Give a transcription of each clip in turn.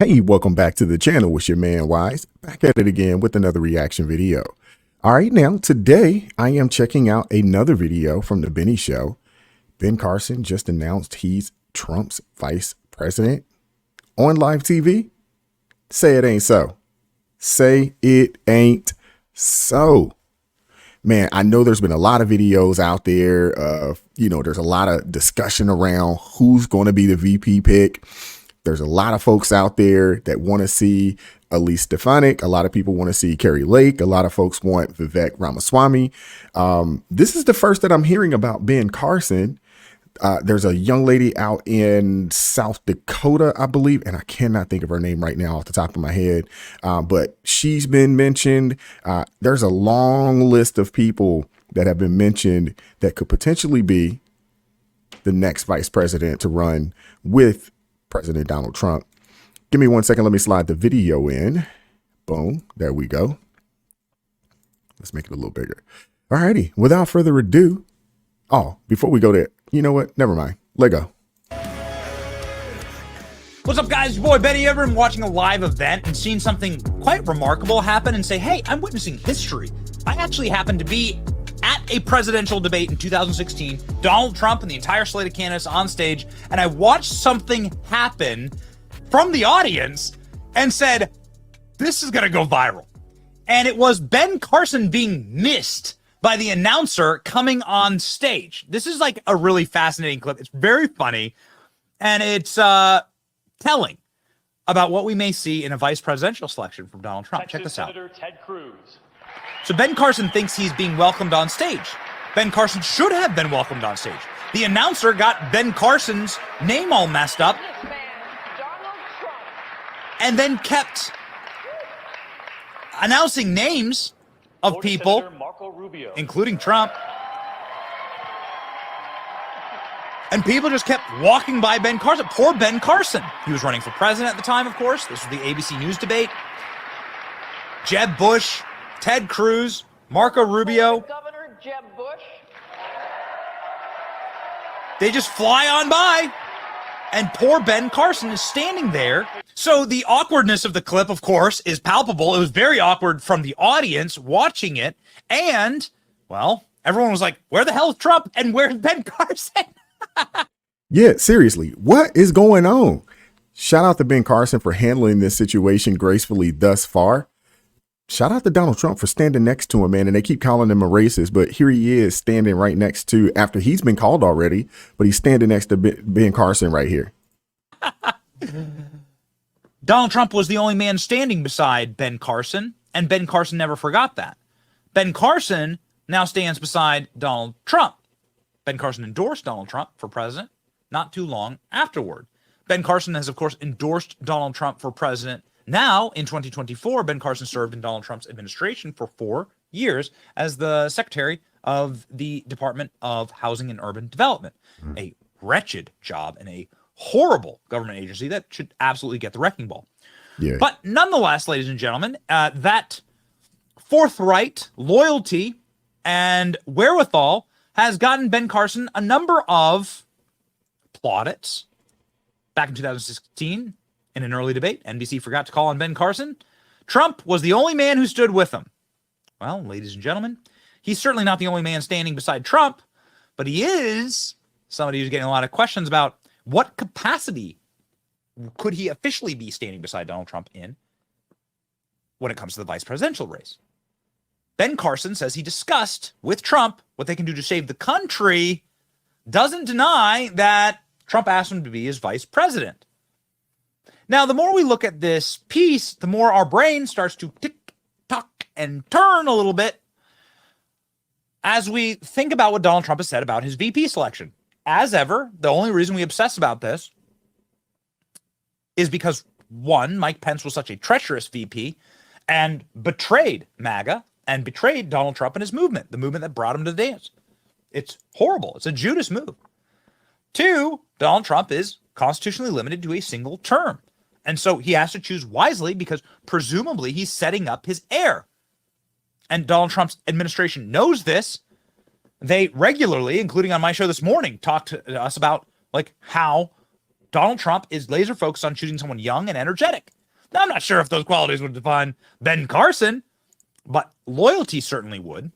Hey, welcome back to the channel with your man Wise, back at it again with another reaction video. All right, now today I am checking out another video from the Benny Show. Ben Carson just announced he's Trump's vice president on live TV. Say it ain't so. Say it ain't so. Man, I know there's been a lot of videos out there of, there's a lot of discussion around who's going to be the VP pick. There's a lot of folks out there that want to see Elise Stefanik. A lot of people want to see Carrie Lake. A lot of folks want Vivek Ramaswamy. This is the first that I'm hearing about Ben Carson. There's a young lady out in South Dakota, I believe, and I cannot think of her name right now off the top of my head, but she's been mentioned. There's a long list of people that have been mentioned that could potentially be the next vice president to run with President Donald Trump. Give me 1 second. Let me slide the video in. Boom. There we go. Let's make it a little bigger. All righty. Without further ado. Oh, before we go there, you know what? Never mind. Let go. What's up, guys? Your boy Benny. Ever been watching a live event and seen something quite remarkable happen and say, hey, I'm witnessing history? I actually happened to be at a presidential debate in 2016, Donald Trump and the entire slate of candidates on stage, and I watched something happen from the audience and said, this is going to go viral. And it was Ben Carson being missed by the announcer coming on stage. This is like a really fascinating clip. It's very funny, and it's telling about what we may see in a vice presidential selection from Donald Trump. Check this out. Senator Ted Cruz. So Ben Carson thinks he's being welcomed on stage. Ben Carson should have been welcomed on stage. The announcer got Ben Carson's name all messed up and then kept announcing names of people, including Trump. And people just kept walking by Ben Carson. Poor Ben Carson. He was running for president at the time, of course. This was the ABC News debate. Jeb Bush, Ted Cruz, Marco Rubio. Governor Jeb Bush. They just fly on by. And poor Ben Carson is standing there. So the awkwardness of the clip, of course, is palpable. It was very awkward from the audience watching it. And, well, everyone was like, where the hell is Trump? And where's Ben Carson? Yeah, seriously, what is going on? Shout out to Ben Carson for handling this situation gracefully thus far. Shout out to Donald Trump for standing next to him, man. And they keep calling him a racist, but here he is standing right next to, after he's been called already, but he's standing next to Ben Carson right here. Donald Trump was the only man standing beside Ben Carson, and Ben Carson never forgot that. Ben Carson now stands beside Donald Trump. Ben Carson endorsed Donald Trump for president not too long afterward. Ben Carson has, of course, endorsed Donald Trump for president. Now, in 2024, Ben Carson served in Donald Trump's administration for 4 years as the Secretary of the Department of Housing and Urban Development, a wretched job and a horrible government agency that should absolutely get the wrecking ball. Yeah. But nonetheless, ladies and gentlemen, that forthright loyalty and wherewithal has gotten Ben Carson a number of plaudits. Back in 2016, in an early debate, NBC forgot to call on Ben Carson. Trump was the only man who stood with him. Well, ladies and gentlemen, he's certainly not the only man standing beside Trump, but he is somebody who's getting a lot of questions about what capacity could he officially be standing beside Donald Trump in when it comes to the vice presidential race. Ben Carson says he discussed with Trump what they can do to save the country, doesn't deny that Trump asked him to be his vice president. Now, the more we look at this piece, the more our brain starts to tick, tock, and turn a little bit as we think about what Donald Trump has said about his VP selection. As ever, the only reason we obsess about this is because, one, Mike Pence was such a treacherous VP and betrayed MAGA and betrayed Donald Trump and his movement, the movement that brought him to the dance. It's horrible. It's a Judas move. Two, Donald Trump is constitutionally limited to a single term. And so he has to choose wisely because presumably he's setting up his heir. And Donald Trump's administration knows this. They regularly, including on my show this morning, talk to us about like how Donald Trump is laser focused on choosing someone young and energetic. Now, I'm not sure if those qualities would define Ben Carson, but loyalty certainly would.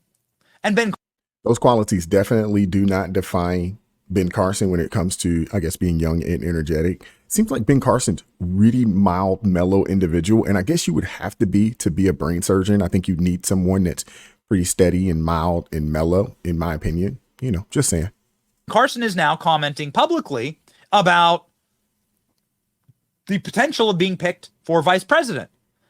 And Those qualities definitely do not define Ben Carson when it comes to, I guess, being young and energetic. Seems like Ben Carson's really mild, mellow individual. And I guess you would have to be a brain surgeon. I think you need someone that's pretty steady and mild and mellow, in my opinion. You know, just saying. Carson is now commenting publicly about the potential of being picked for vice president.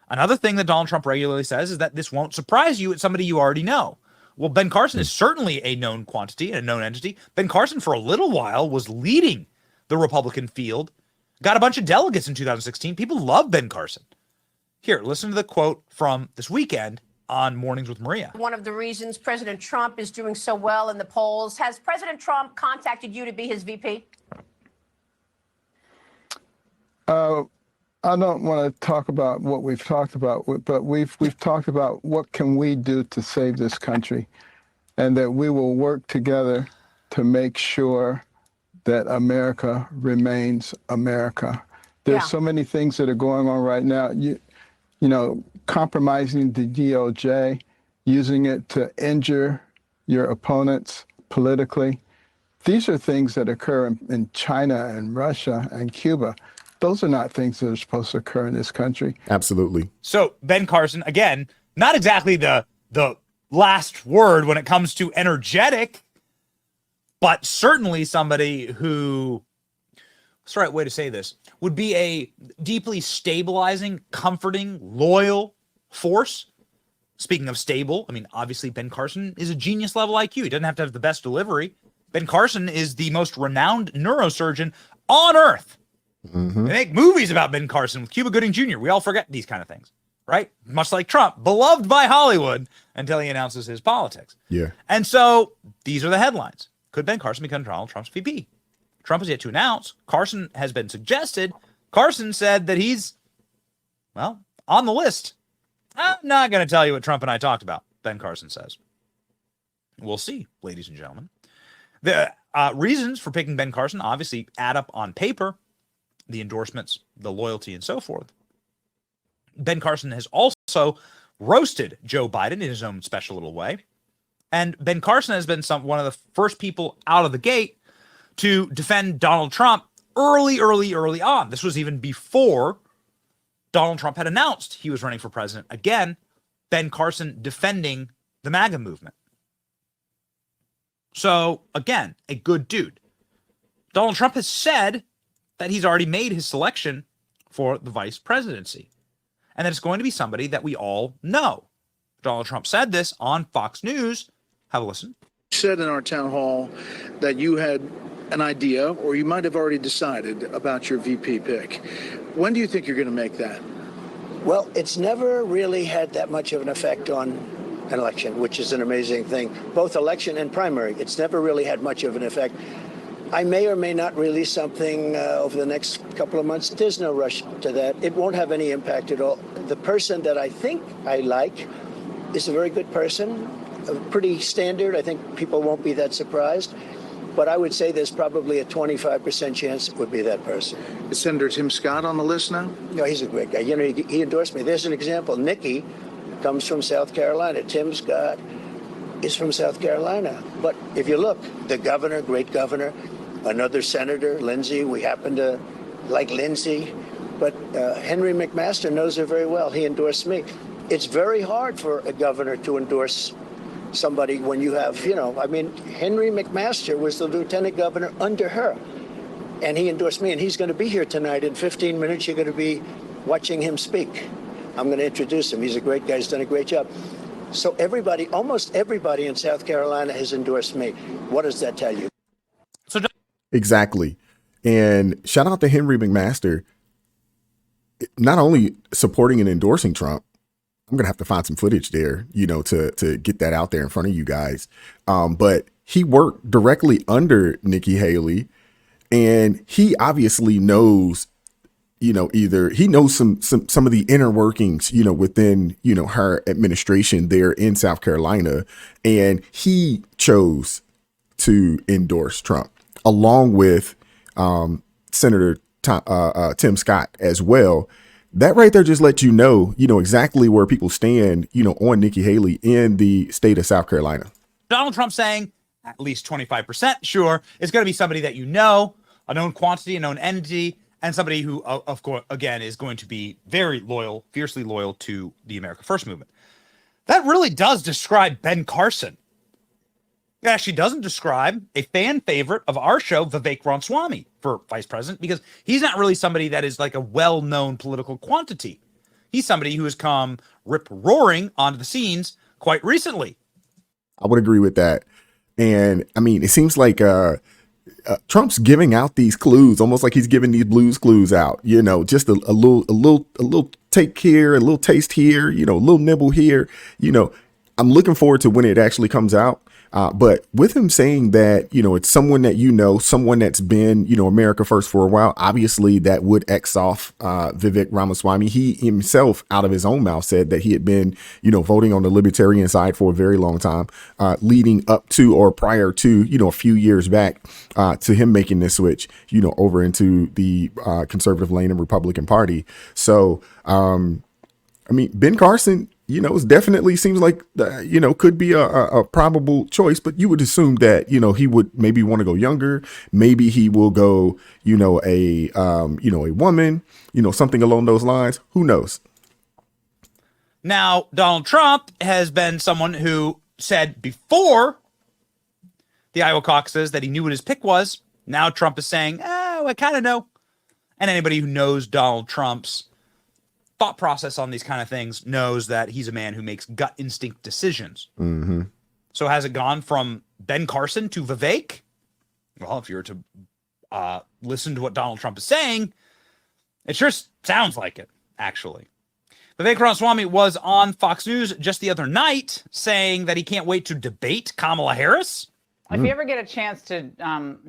Another thing that Donald Trump regularly says is that this won't surprise you. It's somebody you already know. Well, Ben Carson is certainly a known quantity and a known entity. Ben Carson, for a little while, was leading the Republican field, got a bunch of delegates in 2016. People love Ben Carson. Here, listen to the quote from this weekend on Mornings with Maria. One of the reasons President Trump is doing so well in the polls. Has President Trump contacted you to be his VP? I don't want to talk about what we've talked about, but we've talked about what can we do to save this country, and that we will work together to make sure that America remains America. There's so many things that are going on right now. You know, compromising the DOJ, using it to injure your opponents politically. These are things that occur in China and Russia and Cuba. Those are not things that are supposed to occur in this country. Absolutely. So Ben Carson, again, not exactly the last word when it comes to energetic, but certainly somebody who, what's the right way to say this, would be a deeply stabilizing, comforting, loyal force. Speaking of stable, I mean, obviously Ben Carson is a genius level IQ. He doesn't have to have the best delivery. Ben Carson is the most renowned neurosurgeon on earth. Mm-hmm. They make movies about Ben Carson with Cuba Gooding Jr. We all forget these kind of things, right? Much like Trump, beloved by Hollywood until he announces his politics. Yeah. And so these are the headlines. Could Ben Carson become Donald Trump's VP? Trump has yet to announce. Carson has been suggested. Carson said that he's, well, on the list. I'm not going to tell you what Trump and I talked about, Ben Carson says. We'll see, ladies and gentlemen. The reasons for picking Ben Carson obviously add up on paper. The endorsements, the loyalty, and so forth. Ben Carson has also roasted Joe Biden in his own special little way. And Ben Carson has been one of the first people out of the gate to defend Donald Trump early on. This was even before Donald Trump had announced he was running for president. Again, Ben Carson defending the MAGA movement. So, again, a good dude. Donald Trump has said that he's already made his selection for the vice presidency, and that it's going to be somebody that we all know. Donald Trump said this on Fox News. Have a listen. You said in our town hall that you had an idea, or you might have already decided about your VP pick. When do you think you're going to make that? Well, it's never really had that much of an effect on an election, which is an amazing thing. Both election and primary, it's never really had much of an effect. I may or may not release something over the next couple of months. There's no rush to that. It won't have any impact at all. The person that I think I like is a very good person, pretty standard. I think people won't be that surprised. But I would say there's probably a 25% chance it would be that person. Is Senator Tim Scott on the list now? No, he's a great guy. You know, he endorsed me. There's an example. Nikki comes from South Carolina. Tim Scott is from South Carolina. But if you look, the governor, great governor, another senator, Lindsey, we happen to like Lindsey, but Henry McMaster knows her very well. He endorsed me. It's very hard for a governor to endorse somebody when you have, you know, I mean, Henry McMaster was the lieutenant governor under her, and he endorsed me, and he's going to be here tonight. In 15 minutes, you're going to be watching him speak. I'm going to introduce him. He's a great guy. He's done a great job. So everybody, almost everybody in South Carolina has endorsed me. What does that tell you? Exactly. And shout out to Henry McMaster, not only supporting and endorsing Trump. I'm going to have to find some footage there, you know, to get that out there in front of you guys. But he worked directly under Nikki Haley, and he obviously knows, you know, either he knows some of the inner workings, you know, within, you know, her administration there in South Carolina. And he chose to endorse Trump along with Senator Tim Scott as well. that right there just lets you know, exactly where people stand, on Nikki Haley in the state of South Carolina. Donald Trump saying at least 25%, sure, it's going to be somebody that a known quantity, a known entity, and somebody who, of course, again, is going to be very loyal, fiercely loyal to the America First movement. That really does describe Ben Carson. It actually doesn't describe a fan favorite of our show, Vivek Ramaswamy, for vice president, because he's not really somebody that is like a well-known political quantity. He's somebody who has come rip-roaring onto the scenes quite recently. I would agree with that. And I mean, it seems like Trump's giving out these clues, almost like he's giving these Blues Clues out, just a little take here, a little taste here, a little nibble here. I'm looking forward to when it actually comes out. But with him saying that, it's someone that someone that's been, America First for a while, obviously that would X off Vivek Ramaswamy. He himself, out of his own mouth, said that he had been, voting on the libertarian side for a very long time, leading up to or prior to, a few years back to him making this switch, over into the conservative lane and Republican Party. So, Ben Carson, it definitely seems like, could be a probable choice, but you would assume that, he would maybe want to go younger. Maybe he will go, a woman, something along those lines. Who knows? Now, Donald Trump has been someone who said before the Iowa caucuses that he knew what his pick was. Now Trump is saying, oh, I kind of know. And anybody who knows Donald Trump's thought process on these kind of things knows that he's a man who makes gut instinct decisions. Mm-hmm. So has it gone from Ben Carson to Vivek? Well, if you were to listen to what Donald Trump is saying, it sure sounds like it, actually. Vivek Ramaswamy was on Fox News just the other night saying that he can't wait to debate Kamala Harris. If you ever get a chance to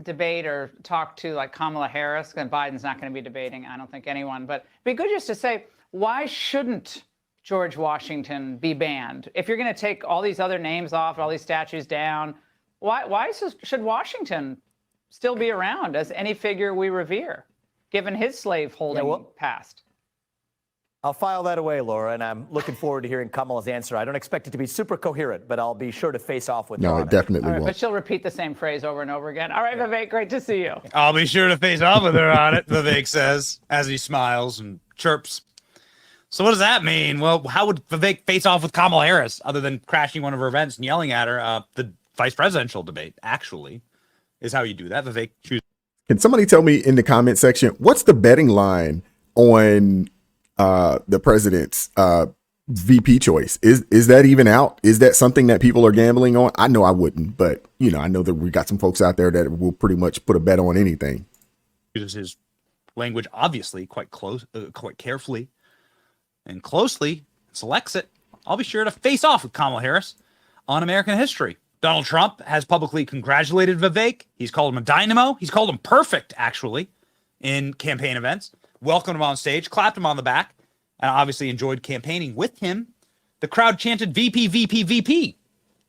debate or talk to like Kamala Harris, and Biden's not going to be debating, I don't think anyone, but it'd be good just to say, why shouldn't George Washington be banned? If you're going to take all these other names off, all these statues down, why should Washington still be around as any figure we revere, given his slave-holding past? I'll file that away, Laura, and I'm looking forward to hearing Kamala's answer. I don't expect it to be super coherent, but I'll be sure to face off with her. No, it definitely All right, won't. but she'll repeat the same phrase over and over again. All right, Vivek, great to see you. I'll be sure to face off with her on it, Vivek says, as he smiles and chirps. So what does that mean? Well, how would Vivek face off with Kamala Harris other than crashing one of her events and yelling at her? The vice presidential debate, actually, is how you do that. Vivek chooses. Can somebody tell me in the comment section, what's the betting line on the president's VP choice? Is that even out? Is that something that people are gambling on? I know I wouldn't, but I know that we got some folks out there that will pretty much put a bet on anything. Uses his language obviously quite carefully and closely, selects it. I'll be sure to face off with Kamala Harris on American history. Donald Trump has publicly congratulated Vivek. He's called him a dynamo. He's called him perfect, actually, in campaign events. Welcomed him on stage, clapped him on the back, and obviously enjoyed campaigning with him. The crowd chanted VP, VP, VP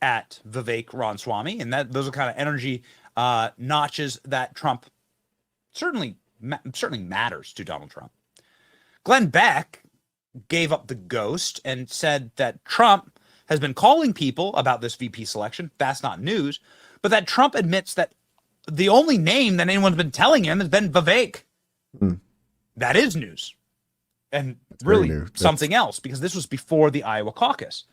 at Vivek Ramaswamy, and those are kind of energy notches that Trump certainly matters to Donald Trump. Glenn Beck gave up the ghost and said that Trump has been calling people about this VP selection. That's not news, but that Trump admits that the only name that anyone's been telling him has been Vivek. That is news. And really something else, because this was before the Iowa caucus.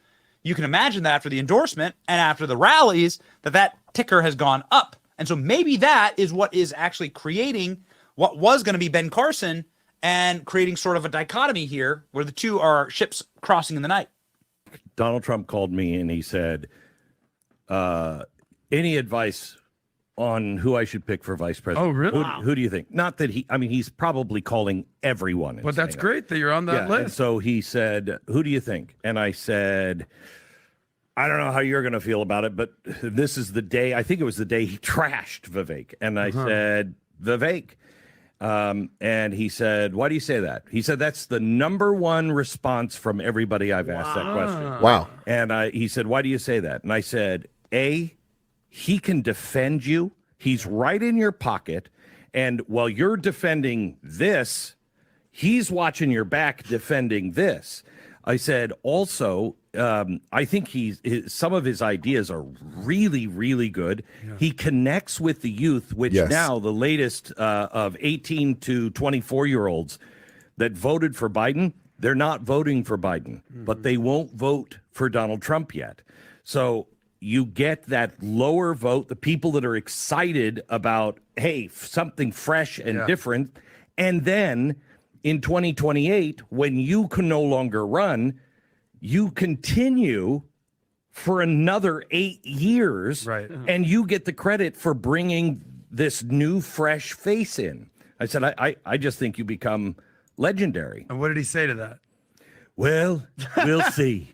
You can imagine that after the endorsement and after the rallies, that ticker has gone up. And so maybe that is what is actually creating what was going to be Ben Carson and creating sort of a dichotomy here where the two are ships crossing in the night. Donald Trump called me and he said, any advice on who I should pick for vice president? Oh, really? Who do you think? Not that he's probably calling everyone. But that's great that you're on that list. And so he said, who do you think? And I said, I don't know how you're going to feel about it, but this is the day, I think it was the day he trashed Vivek. And I said, Vivek. And he said, why do you say that? He said, that's the number one response from everybody I've asked that question. Wow. And he said, why do you say that? And I said, he can defend you. He's right in your pocket. And while you're defending this, he's watching your back defending this. I said, also, I think some of his ideas are really, really good. Yeah. He connects with the youth, which now the latest of 18 to 24-year-olds that voted for Biden, they're not voting for Biden, but they won't vote for Donald Trump yet. So you get that lower vote, the people that are excited about, hey, something fresh and different. And then in 2028, when you can no longer run, you continue for another 8 years, right? And you get the credit for bringing this new, fresh face in. I said, I just think you become legendary. And what did he say to that? Well, we'll see.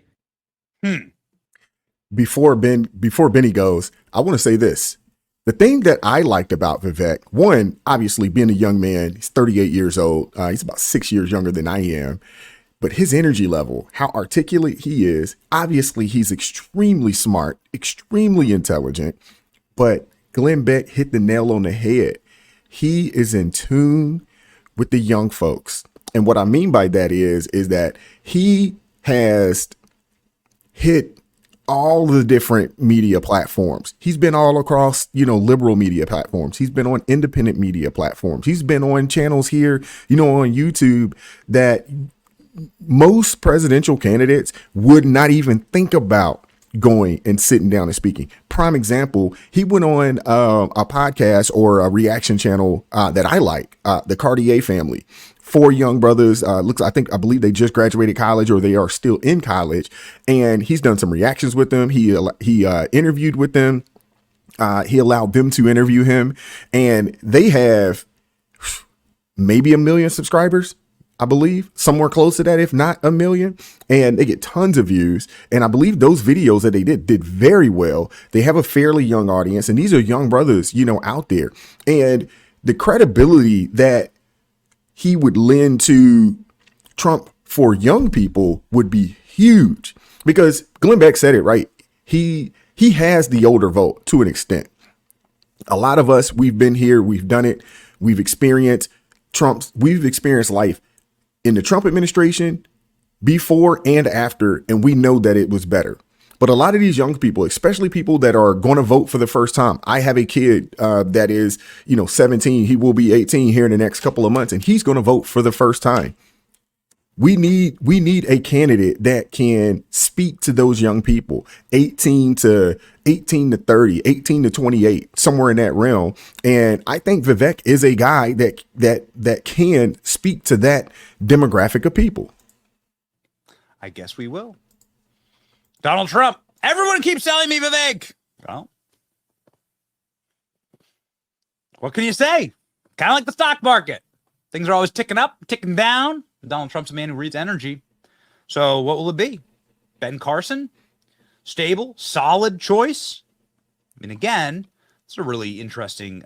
Before Benny goes, I want to say this. The thing that I liked about Vivek, one, obviously being a young man, he's 38 years old. He's about 6 years younger than I am. But his energy level, how articulate he is, obviously he's extremely smart, extremely intelligent. But Glenn Beck hit the nail on the head. He is in tune with the young folks. And what I mean by that is that he has hit all the different media platforms. He's been all across, liberal media platforms. He's been on independent media platforms. He's been on channels here, on YouTube that most presidential candidates would not even think about going and sitting down and speaking. Prime example, he went on a podcast or a reaction channel that I like, the Cartier family. 4 young brothers, I believe they just graduated college or they are still in college. And he's done some reactions with them. He interviewed with them. He allowed them to interview him. And they have maybe 1 million subscribers, I believe, somewhere close to that, if not 1 million. And they get tons of views. And I believe those videos that they did very well. They have a fairly young audience. And these are young brothers, out there. And the credibility that he would lend to Trump for young people would be huge, because Glenn Beck said it right. He has the older vote to an extent. A lot of us, we've been here, we've done it, we've experienced life in the Trump administration before and after, and we know that it was better. But a lot of these young people, especially people that are going to vote for the first time. I have a kid that is, 17. He will be 18 here in the next couple of months, and he's going to vote for the first time. We need a candidate that can speak to those young people, 18 to 30, 18 to 28, somewhere in that realm. And I think Vivek is a guy that can speak to that demographic of people. I guess we will. Donald Trump. Everyone keeps telling me Vivek. Well, what can you say? Kind of like the stock market. Things are always ticking up, ticking down. Donald Trump's a man who reads energy. So what will it be? Ben Carson? Stable, solid choice? I mean, again, it's a really interesting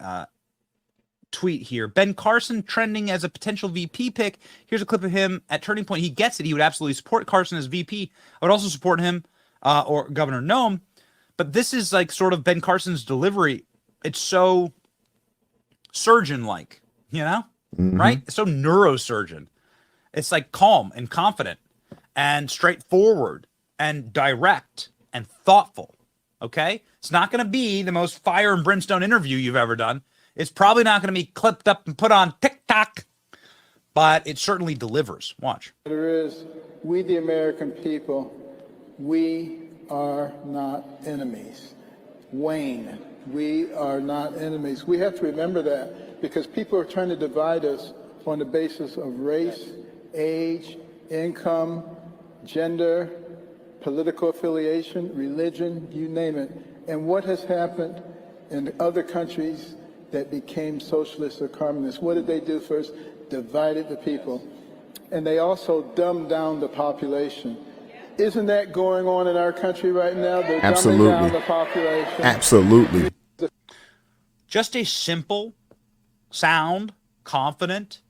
tweet here. Ben Carson trending as a potential VP pick. Here's a clip of him at Turning Point. He gets it. He would absolutely support Carson as VP. I would also support him or Governor Noem. But this is like sort of Ben Carson's delivery. It's so surgeon-like, right? It's so neurosurgeon. It's like calm and confident and straightforward and direct and thoughtful, okay? It's not going to be the most fire and brimstone interview you've ever done. It's probably not going to be clipped up and put on TikTok, but it certainly delivers. Watch. There is, we the American people, we are not enemies. Wayne, we are not enemies. We have to remember that, because people are trying to divide us on the basis of race, age, income, gender, political affiliation, religion, you name it. And what has happened in other countries that became socialist or communist? What did they do first? Divided the people. And they also dumbed down the population. Isn't that going on in our country right now? They're Absolutely. dumbing down the population. Absolutely. Just a simple, sound, confident,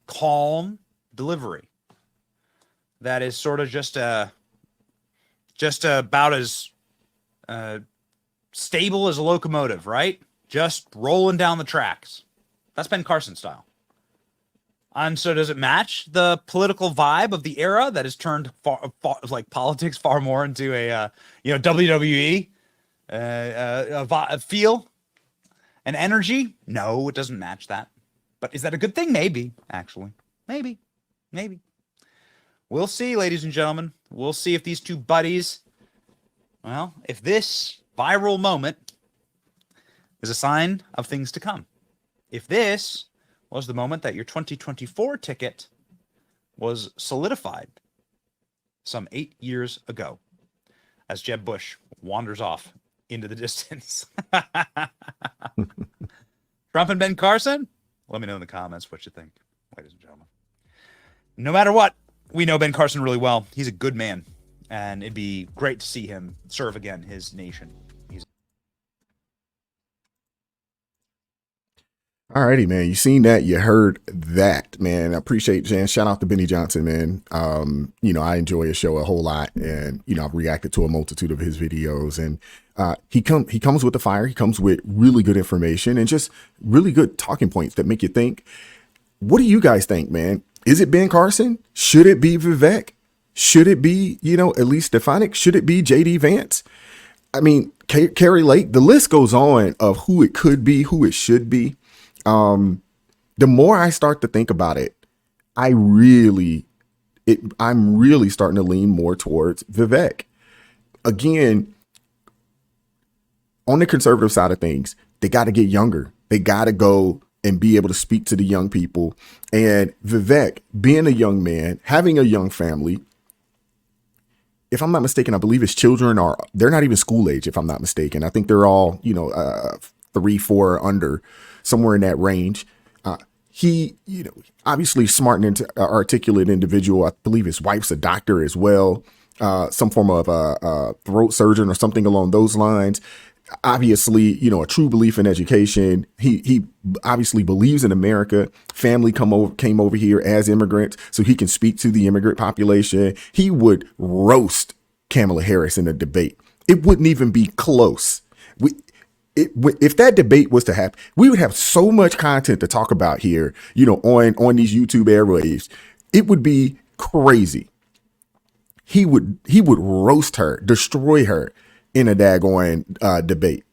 calm delivery that is sort of just about as stable as a locomotive, right? Just rolling down the tracks. That's Ben Carson style. And so does it match the political vibe of the era that has turned like politics far more into a, WWE feel and energy? No, it doesn't match that. But is that a good thing? Maybe, actually. Maybe. We'll see, ladies and gentlemen. We'll see if these two buddies, well, if this viral moment is a sign of things to come. If this was the moment that your 2024 ticket was solidified some 8 years ago, as Jeb Bush wanders off into the distance. Trump and Ben Carson? Let me know in the comments what you think, ladies and gentlemen. No matter what, we know Ben Carson really well. He's a good man, and it'd be great to see him serve again his nation. Alrighty, man. You seen that? You heard that, man. I appreciate Jan. Shout out to Benny Johnson, man. I enjoy his show a whole lot, and I've reacted to a multitude of his videos. And he comes with the fire. He comes with really good information and just really good talking points that make you think. What do you guys think, man? Is it Ben Carson? Should it be Vivek? Should it be, Elise Stefanik? Should it be JD Vance? I mean, Carrie Lake. The list goes on of who it could be, who it should be. The more I start to think about it, I'm really starting to lean more towards Vivek. Again, on the conservative side of things, they got to get younger. They got to go and be able to speak to the young people. And Vivek, being a young man, having a young family, if I'm not mistaken, I believe his children they're not even school age, if I'm not mistaken. I think they're all, 3, 4 under, somewhere in that range. He, obviously smart and articulate individual. I believe his wife's a doctor as well, some form of a throat surgeon or something along those lines. Obviously, a true belief in education. He obviously believes in America. Family came over here as immigrants, so he can speak to the immigrant population. He would roast Kamala Harris in a debate. It wouldn't even be close. If that debate was to happen, we would have so much content to talk about here, on these YouTube airwaves. It would be crazy. He would roast her, destroy her in a daggone debate.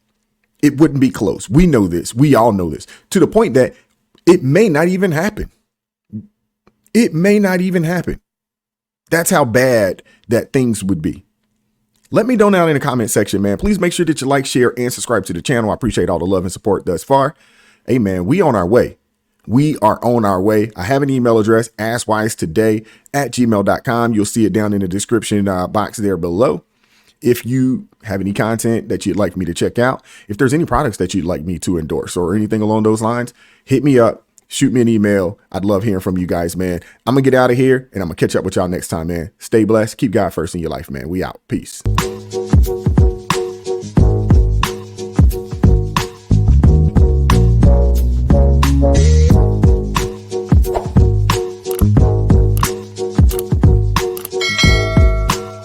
It wouldn't be close. We know this. We all know this, to the point that it may not even happen. It may not even happen. That's how bad that things would be. Let me know down in the comment section, man. Please make sure that you like, share, and subscribe to the channel. I appreciate all the love and support thus far. Hey, man, we on our way. We are on our way. I have an email address, askwisetoday@gmail.com. You'll see it down in the description box there below. If you have any content that you'd like me to check out, if there's any products that you'd like me to endorse or anything along those lines, hit me up, shoot me an email. I'd love hearing from you guys, man. I'm going to get out of here and I'm going to catch up with y'all next time, man. Stay blessed. Keep God first in your life, man. We out. Peace.